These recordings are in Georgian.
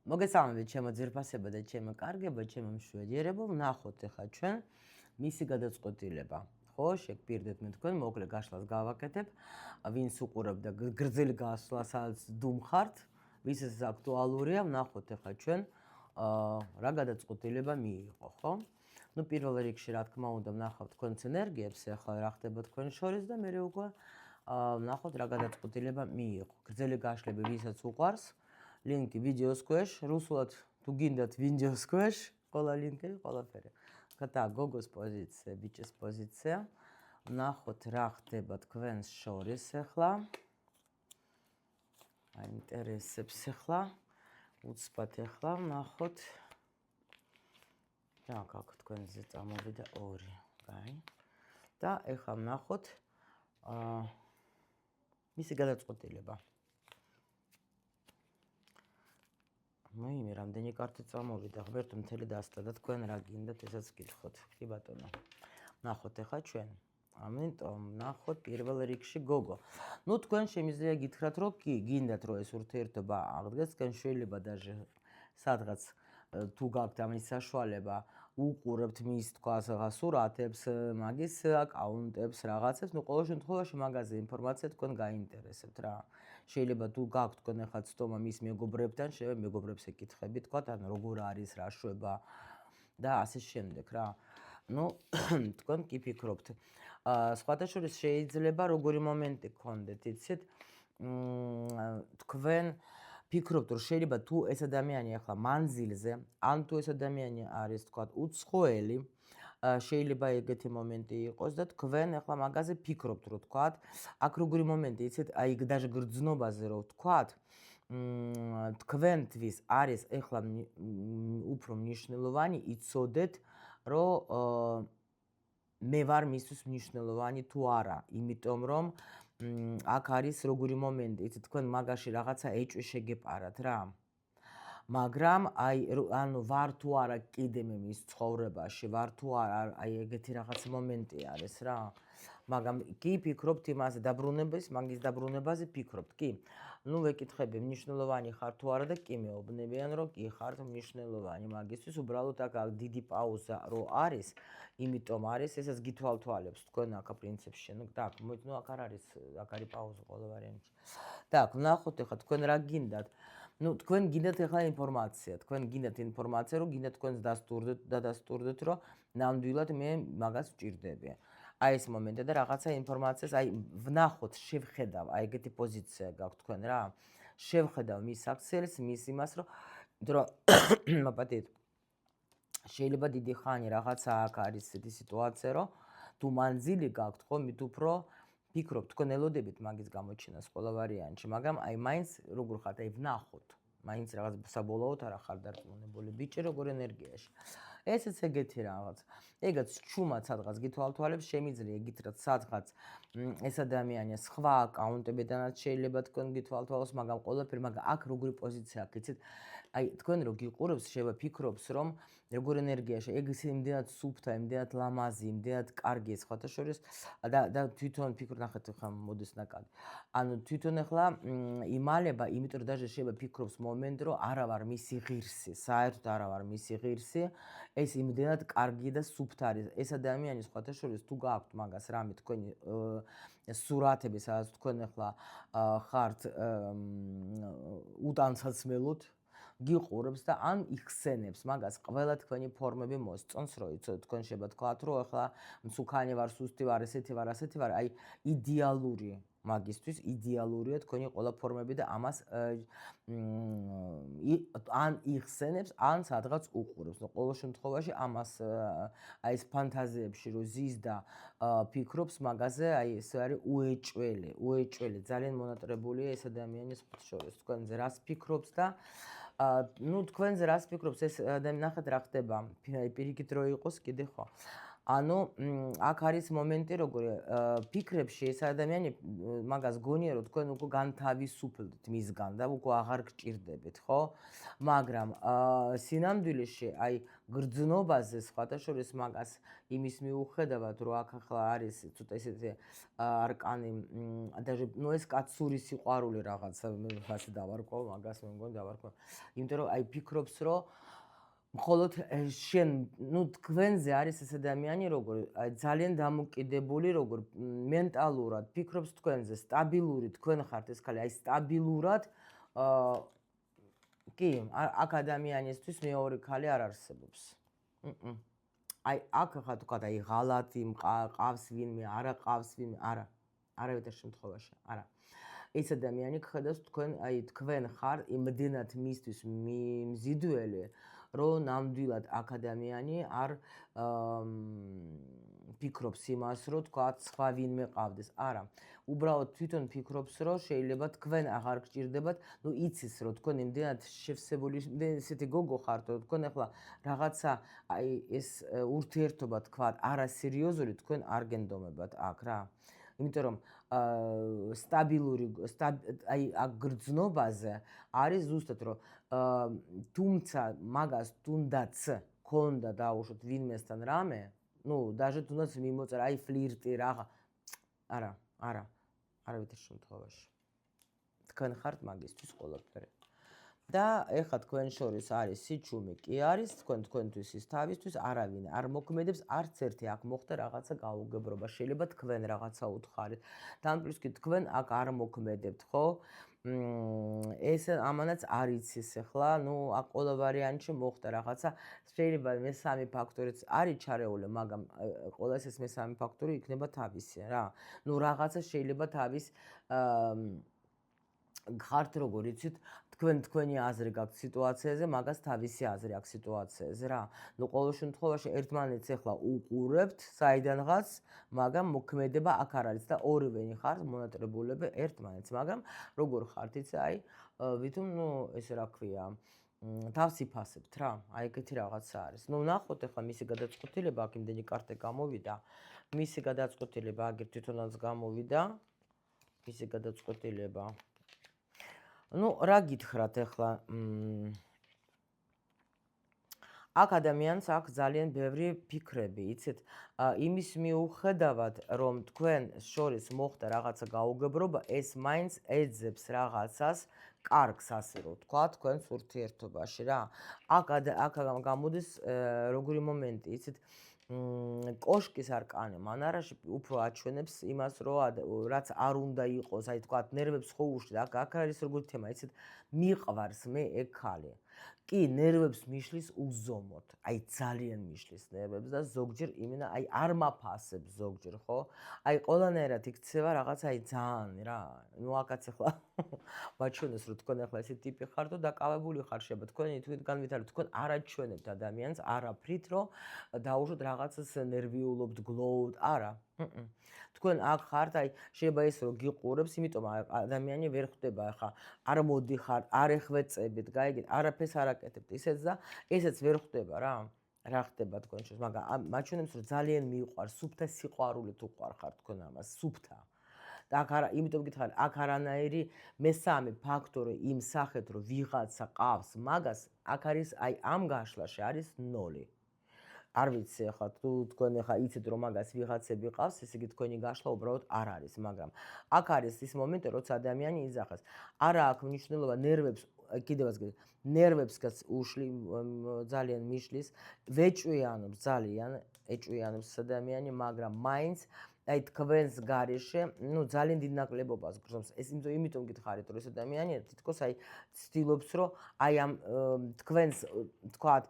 მოგესალმებით ჩემო ძირფასებო და ჩემო კარგებო, ჩემო მშვიდიერებო, ვნახოთ ახლა ჩვენ მისი გადაწყვეტილება. ხო, შეგპირდეთ მე თქვენ, მოკლე გაშლას გავაკეთებ, ვინც უყურებ და გრძელი გასვლასაც დუმხართ, ვისაც აქტუალურია, ვნახოთ ახლა ჩვენ რა გადაწყვეტილება მიიღო, ხო? ნუ პირველ რიგში რა თქმა უნდა ვნახავთ თქვენს ენერგიებს, ახლა რა ხდება თქვენ შორის და მე უკვე ვნახოთ რა გადაწყვეტილება მიიღო. გრძელი გაშლები ვისაც უყვარს ლინკი ვიდეოს ქვეშ, რუსულად თუ გინდათ ვიდეოს ქვეშ, ყველა ლინკი, ყველაფერი. და გოგოს პოზიცია, ბიჭის პოზიცია. ვნახოთ რა ხდება თქვენს შორის ახლა. აინტერესებს ახლა. უცბად ახლა ვნახოთ. რა გაქვთ თქვენზე წამოვიდა 2. კაი. და ახლა ვნახოთ მისი გადაწყვეტილება. მოიმე რამდენი კარტი წამოვიდა, ღმერთო მთელი დასტა და თქვენ რა გინდათ ესაც გითხოთ. კი ბატონო. ვნახოთ ახლა ჩვენ. ამიტომ ვნახოთ პირველ რიგში გოგო. ნუ თქვენ შემიძლია გითხრათ, რომ კი, გინდათ რომ ეს ურთიერთობა აღდგეს, თქვენ შეიძლება даже სადღაც თუ გაქვთ ამის საშუალება, უყურებთ მის თქვას სურათებს, მაგის აკაუნტებს, რაღაცებს, ნუ ყოველ შემთხვევაში მაგაზე ინფორმაცია თქვენ გაინტერესებთ რა. შეიძლება თუ გაქვთ თქვენ ახლა ცდომა მის მეგობრებთან, შეიძლება მეგობრებს ეკითხებით, თქვათ, ანუ როგორ არის, რა შვება და ასე შემდეგ რა. ნუ თქვენ კი ფიქრობთ. სხვათა შორის შეიძლება როგორი მომენტი გქონდეთ, იცით? თქვენ ფიქრობთ, რომ შეიძლება თუ ეს ადამიანი ახლა მანძილზე, ან თუ ეს ადამიანი არის, თქვათ, უცხოელი, შეიძლება ეგეთი მომენტი იყოს და თქვენ ახლა მაგაზე ფიქრობთ, რომ თქვათ, აქ როგორი მომენტი, იცით, აი даже გრძნობაზე რომ თქვათ, თქვენთვის არის ახლა უფრო მნიშვნელოვანი იცოდეთ, რომ მე ვარ მისთვის მნიშვნელოვანი თუ არა, იმიტომ რომ აქ არის როგორი მომენტი, იცით, თქვენ მაგაში რაღაცა ეჭვი შეგეპარათ რა. მაგრამ აი ანუ ვარ თუ არა კიდე მე მის ცხოვრებაში, ვარ თუ არა, აი ეგეთი რაღაც მომენტი არის რა. მაგრამ კი ფიქრობთ იმაზე დაბრუნების, მაგის დაბრუნებაზე ფიქრობთ, კი. ნუ ვეკითხები, მნიშვნელოვანი ხარ თუ არა და კი მეუბნებიან, რომ კი ხართ მნიშვნელოვანი მაგისთვის, უბრალოდ აქ დიდი პაუზა რო არის, იმიტომ არის, ესაც გითვალთვალებს თქვენ აქ პრინციპში. ნუ так, ნუ აქ არ არის, აქ არის პაუზა ყველა ვარიანტში. так, ვნახოთ ახლა თქვენ რა გინდათ. ნუ თქვენ გინდათ ახლა ინფორმაცია, თქვენ გინდათ ინფორმაცია, რომ გინდათ თქვენს დასტურდეთ, რომ ნამდვილად მე მაგას ვჭირდები. აი ეს მომენტი და რაღაცა ინფორმაციას, აი ვნახოთ, შევხედავ, აი ეგეთი პოზიცია გაქვთ თქვენ რა. შევხედავ მის აქციელს, მის იმას, რომ მაპატით. შეიძლება დიდი ხანი რაღაცა აქ არის ესეთი სიტუაცია, რომ თუ მანძილი გაქვთ, ხო, მით უფრო ფიქრობთ, თქვენ ელოდებით მაგის გამოჩენას ყველა ვარიანტში, მაგრამ აი მაინც როგორ ხართ, აი ვნახოთ, მაინც რაღაც საბოლოოდ არა ხარ დარწმუნებული, ბიჭი როგორ ენერგიაში. ესეც ეგეთი რაღაც. ეგაც ჩუმად სადღაც გითვალთვალებს, შემიძლია გითხრათ სადღაც ეს ადამიანი სხვა აკაუნტებიდანაც შეიძლება თქვენ გითვალთვალოს, მაგრამ ყველაფერი, მაგრამ აქ როგორი პოზიცია აქვს, იცით? აი თქვენ რო გიყურებს, შეიძლება ფიქრობს, რომ როგორ ენერგიაში, ეგ ისე იმდენად სუფთა, იმდენად ლამაზი, იმდენად კარგი სხვათა შორის და თვითონ ფიქრობ, ნახეთ ხა მოდის ნაკადი. ანუ თვითონ ახლა იმალება, იმიტომ რომ даже შეიძლება ფიქრობს მომენტ, რომ არა ვარ მისი ღირსი, საერთოდ არა ვარ მისი ღირსი, ეს იმდენად კარგი და სუფთა არის. ეს ადამიანი სხვათა შორის თუ გააქვთ მაგას რამე თქვენი სურათები, სადაც თქვენ ახლა ხართ უტანცაცმელოთ, გიყურებს და ან იხსენებს მაგას ყველა თქვენი ფორმები მოსწონს, რომ იცოდეთ, თქვენ შეიძლება თქვათ, რომ ახლა მსუქანი ვარ, სუსტი ვარ, ესეთი ვარ, ასეთი ვარ, აი იდეალური მაგისთვის იდეალურია თქვენი ყველა ფორმები და ამას ან იხსენებს, ან სადღაც უყურებს. ნუ ყოველ შემთხვევაში ამას აი ეს ფანტაზიებში რო ზის და ფიქრობს მაგაზე, აი ეს არის უეჭველი, ძალიან მონატრებულია ეს ადამიანის შორის. თქვენზე რას ფიქრობს და ნუ თქვენზე რას ფიქრობს ეს ადამიანი, ნახეთ რა ხდება. პირიქით რო იყოს კიდე ხო. ანუ აქ არის მომენტი როგორი ფიქრებში ეს ადამიანი მაგას გონია რომ თქვენ უკვე განთავისუფლდით მისგან და უკვე აღარ გჭირდებით, ხო? მაგრამ სინამდვილეში აი გრძნობაზე სხვათა შორის მაგას იმის მიუხედავად რომ აქ ახლა არის ცოტა ისეთი არკანი даже ну ეს კაცური სიყვარული რაღაცა მე ასე დავარკვევ მაგას მე მგონი დავარკვევ. იმიტომ რომ აი ფიქრობს რომ მხოლოდ შენ, ну თქვენზე არის ეს ადამიანი როგორ ძალიან დამოკიდებული როგორ მენტალურად ფიქრობს თქვენზე, სტაბილური თქვენ ხართ ეს ხალი, აი სტაბილურად კი, აქ ადამიანისთვის მეორე ხალი არ არსებობს. აი აქ ხა თქვა და აი ღალატი ყავს ვინმე, არა ყავს ვინმე, არავითარ შემთხვევაში, არა. ეს ადამიანი გხედავს თქვენ, აი თქვენ ხარ იმდენად მისთვის მზიდველი რომ ნამდვილად აქ ადამიანი არ ფიქრობს იმას, რომ თქვა სხვა ვინმე ყავდეს. არა. უბრალოდ თვითონ ფიქრობს, რომ შეიძლება თქვენ აღარ გჭირდებათ, ну იცის, რომ თქვენ იმდენად შევსებული, ესეთი გოგო ხართ, რომ თქვენ ახლა რაღაცა აი ეს ურთიერთობა თქვა არასერიოზული თქვენ არ გენდომებათ აქ რა. იმიტომ რომ სტაბილური აი აქ გრძნობაზე არის ზუსტად რომ თუმცა მაგას თუნდაც ქონდა დაუშვოთ ვინმესთან რამე, ну даже თუნდაც მიმოწერა აი ფლირტი რაღა. არა, არავითარ შემთხვევაში. თქვენ ხართ მაგისთვის ყველაფერი. და ეხლა თქვენ შორის არის სიჩუმე კი არის, თქვენთვის ის თავისთვის არავინ არ მოქმედებს, არც ერთი აქ მოხდა რაღაცა გაუგებრობა. შეიძლება თქვენ რაღაცა უთხარით. თან პლუს კი თქვენ აქ არ მოქმედებთ, ხო? ეს ამანაც არ იცის ახლა, ну აქ ყველა ვარიანტში მოხდა რაღაცა. შეიძლება მესამე ფაქტორიც არის ჩარეული, მაგრამ ყველას ეს მესამე ფაქტორი იქნება თავისი რა. ну რაღაცა შეიძლება თავის ხართ როგორ იცით, თქვენი აზრი გაქვთ სიტუაციაზე, მაგას თავისი აზრი აქვს სიტუაციაზე რა. ну ყოველ შემთხვევაში ერთმანეთს ახლა უყურებთ საიდანღაც, მაგრამ მოქმედება აქ არ არის და ორივენი ხართ მონატრებულები ერთმანეთს, მაგრამ როგორ ხართ იცი, აი ვითომ ну ესე რა ქვია, თავს იფასებთ რა. აი ეგეთი რაღაცა არის. ну ნახოთ ახლა მისი გადაწყვეტილება, აქ იმდენი კარტე გამოვიდა. მისი გადაწყვეტილება აგერ თვითონაც გამოვიდა. მისი გადაწყვეტილება ну რა გითხრათ ახლა აქ ადამიანს აქვს ძალიან ბევრი ფიქრები, იცით, იმის მიუხედავად რომ თქვენ შორის მოხდა რაღაცა გაუგებრობა, ეს მაინც ეძებს რაღაცას კარგს, ასე რომ თქვა, თქვენს ურთიერთობაში რა. აქ გამოდის როგორი მომენტი, იცით, კოშკის არკანი მანარაში უფრო აჩვენებს იმას, რომ რაც არ უნდა იყოს, აი თქვა, ნერვებს ხო უშლით, აქ არის როგორი თემა, იცით, მიყვარს მე ეგ ხალი. კი, ნერვებს მიშლის უზომოდ, აი ძალიან მიშლის ნერვებს და ზოგჯერ იმენა აი არ მაფასებს ზოგჯერ, ხო? აი ყველანაირად იქცევა რაღაც აი ძალიან რა. ну აქაც ახლა მაჩვენოს რომ თქვენ ახლა ესე ტიპი ხართ და დაკავებული ხარ შეიძლება თქვენი თვითგან ვითარებთ, თქვენ არ აჩვენებთ ადამიანს არაფრით რომ დაუშვოთ რაღაცას ნერვიულობთ, გლოვთ, არა. თქვენ აქ ხართ, აი შეიძლება ეს რომ გიყურებს, იმიტომ ადამიანი ვერ ხვდება ახლა არ მოდიხარ, არ ეხვეწებით, გაიგეთ, არაფერს არ აკეთებთ, ისეც და ესეც ვერ ხვდება რა. რა ხდება თქვენ შორის, მაგრამ მაჩვენებს რომ ძალიან მიყვარს, სუფთა სიყვარულით უყვარ ხარ თქვენ ამას, სუფთა. და აქ არა, იმიტომ გითხარ, აქ არანაირი მესამე ფაქტორი იმ სახეთ რომ ვიღაცა ყავს მაგას, აქ არის აი ამ გაშლაში არის 0. არ ვიცი ახლა თუ თქვენ ახლა იცით რომ მაგას ვიღაცები ყავს, ესე იგი თქვენი გაშლა უბრალოდ არ არის, მაგრამ აქ არის ის მომენტი, როცა ადამიანი იძახას. არა აქვს მნიშვნელობა ნერვებს, კიდევაც ნერვებსაც უშლი ძალიან მიშლის, ვეჭვიანობს ძალიან, ეჭვიანობს ადამიანი, მაგრამ მაინც აი თქვენს გარეშე, ну ძალიან დიდ ნაკლებობას გრძნობს. ეს იმიტომ გითხარით, რომ ეს ადამიანი თითქოს აი ცდილობს, რომ აი ამ თქვენს თქვათ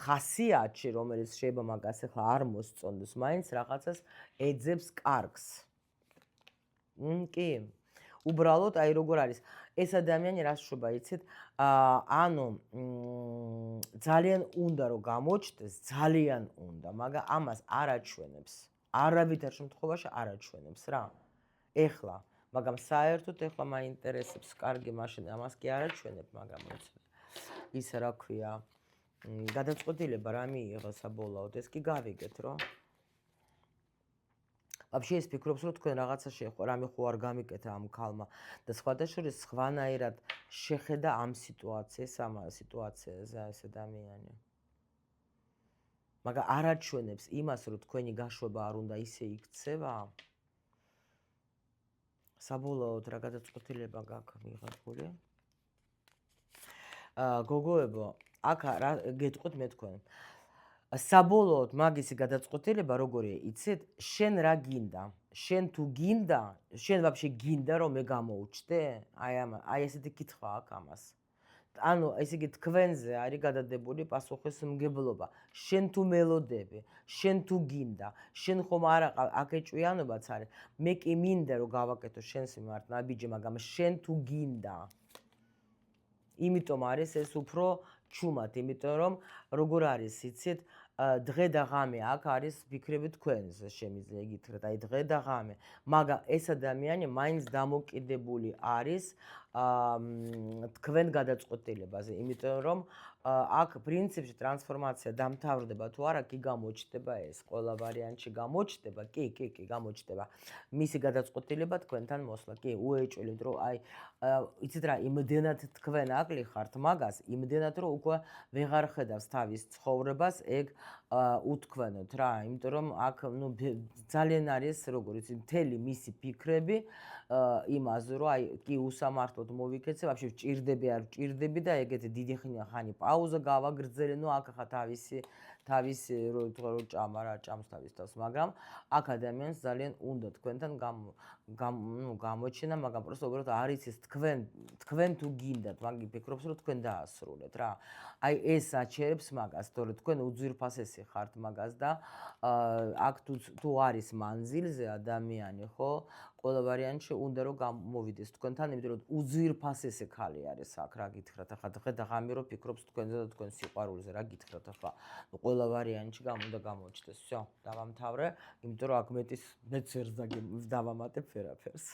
ხასიათში, რომელიც შეიძლება მაგას ახლა არ მოსწონდეს, მაინც რაღაცას ეძებს კარგს. კი. უბრალოდ აი როგორ არის, ეს ადამიანი რას შვება, იცით? ანუ ძალიან უნდა რომ გამოჩნდეს, ძალიან უნდა, მაგრამ ამას არ აჩვენებს. არავითარ შემთხვევაში არ აჩვენებს რა. ეხლა, მაგრამ საერთოდ ეხლა მაინტერესებს, კარგი მაშინ ამას კი არ აჩვენებ, მაგრამ ის რა ქვია, გადაწყვეტილება რა მიიღო საბოლოოდ, ეს კი გავიგეთ, რომ Вообще ეს ფიქრობს რომ თქვენ რაღაცა რამე ხო არ გამიკეთა ამ ქალმა და სხვადასხვა სხვანაირად შეხედა ამ სიტუაციაზე ეს ადამიანი. მაგრამ არ აჩვენებს იმას რომ თქვენი გაშვება არ უნდა ისე იქცევა. საბოლოოდ რა გადაწყვეტილება გაქვს მიღებული? გოგოებო, აქ გეტყვით მე თქვენ. საბოლოოდ მაგისი გადაწყვეტილება როგორია, იცით, შენ რა გინდა? შენ თუ გინდა, შენ ვაფშე გინდა რომ მე გამოვჩდე? აი ესეთი კითხვა აქვს ამას. ანუ ესე იგი თქვენზე არის გადადებული პასუხისმგებლობა. შენ თუ მელოდები, შენ თუ გინდა, შენ ხომ არა აქ ეჭვიანობაც არის. მე კი მინდა რომ გავაკეთო შენს მიმართ ნაბიჯი, მაგრამ შენ თუ გინდა. იმიტომ არის ეს უფრო ჩუმად, იმიტომ რომ როგორ არის, იცით, დღე და ღამე აქ არის ფიქრები თქვენზე, შემიძლია იგითხრათ, აი დღე და ღამე. მაგრამ ეს ადამიანი მაინც დამოკიდებული არის თქვენ გადაწყვეტილებაზე, იმიტომ რომ აქ პრინციპში ტრანსფორმაცია დამთავრდება თუ არა, კი გამოჩნდება ეს, ყველა ვარიანტში გამოჩნდება, კი გამოჩნდება. მისი გადაწყვეტილება თქვენთან მოსვლა, კი, უეჭველით რომ აი იცით რა, იმდენად თქვენ აკლი ხართ მაგას, იმდენად რომ უკვე ვეღარ ხედავს თავის ცხოვრებას ეგ უთქვენოთ რა, იმიტომ რომ აქ ნუ ძალიან არის როგორ იცი მთელი მისი ფიქრები იმაზე რომ აი კი უსამართლოდ მოვიქეცე, ვაფშე ვჭირდები არ ვჭირდები და ეგეთი დიდი ხანი პაუზა გავაგრძელე, ნუ აქ ხა თავისი რო ჭამა რა ჭამს თავის თავს, მაგრამ აქ ადამიანს ძალიან უნდა თქვენთან გამოჩენა, მაგრამ პროსტო უბრალოდ არ იცის თქვენ თუ გინდათ, მაგ ფიქრობს რომ თქვენ დაასრულეთ რა. აი ეს აჩერებს მაგას, თორე თქვენ უძვირფასესი ხართ მაგას და აქ თუ არის მანძილზე ადამიანი, ხო? ყველა ვარიანტში უნდა რომ გამოვიდეს თქვენთან, იმიტომ რომ უძვირფასესი ხალი არის აქ, რა გითხრათ ახლა დღე და ღამე რომ ფიქრობს თქვენზე და თქვენ სიყვარულზე, რა გითხრათ ახლა. ყველა ვარიანტში უნდა გამოჩნდეს. всё, დავამთავრე, იმიტომ რომ აქ მეც ერთს დავამატებ ვერაფერს.